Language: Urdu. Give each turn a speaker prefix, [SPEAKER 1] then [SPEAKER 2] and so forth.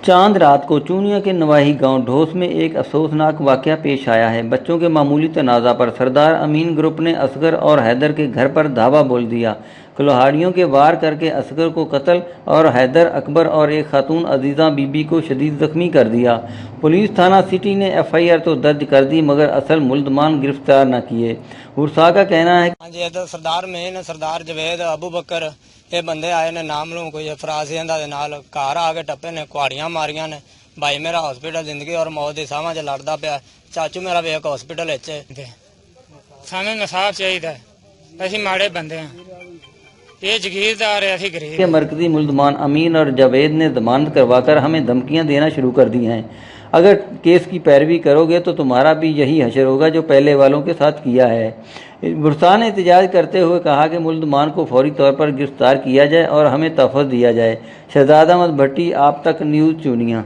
[SPEAKER 1] چاند رات کو چونیا کے نواحی گاؤں ڈھوس میں ایک افسوسناک واقعہ پیش آیا ہے۔ بچوں کے معمولی تنازع پر سردار امین گروپ نے اصغر اور حیدر کے گھر پر دھاوا بول دیا۔ کلہاڑیوں کے وار کر کے اصغر کو قتل اور حیدر، اکبر اور ایک خاتون عزیزہ بی بی کو شدید زخمی کر دیا۔ پولیس تھانہ سٹی نے ایف آئی آر تو درج کر دی مگر اصل ملزمان گرفتار نہ کیے۔ ورثاء کا کہنا ہے
[SPEAKER 2] جی سردار مین، سردار جوید، ابو بکر یہ بندے آئے نے نام لوں کوئی فراز نال گھر آ کے ٹپے نے، کہاڑیاں ماریاں نے۔ بھائی میرا ہاسپٹل زندگی اور موت کی ساواں چ لڑتا پیا، چاچو میرا ویک ہاسپٹل
[SPEAKER 3] سانوں انصاف چاہیے، اسی ماڑے بندے ہیں، یہ جگیردار ہے، اسی غریب۔
[SPEAKER 1] کہ مرکزی ملزمان امین اور جاوید نے ضمانت کروا کر ہمیں دھمکیاں دینا شروع کر دی ہیں۔ اگر کیس کی پیروی کرو گے تو تمہارا بھی یہی حشر ہوگا جو پہلے والوں کے ساتھ کیا ہے۔ ورثاء نے احتجاج کرتے ہوئے کہا کہ ملزمان کو فوری طور پر گرفتار کیا جائے اور ہمیں تحفظ دیا جائے۔ شہزاد احمد بھٹی، آپ تک نیوز، چونیا۔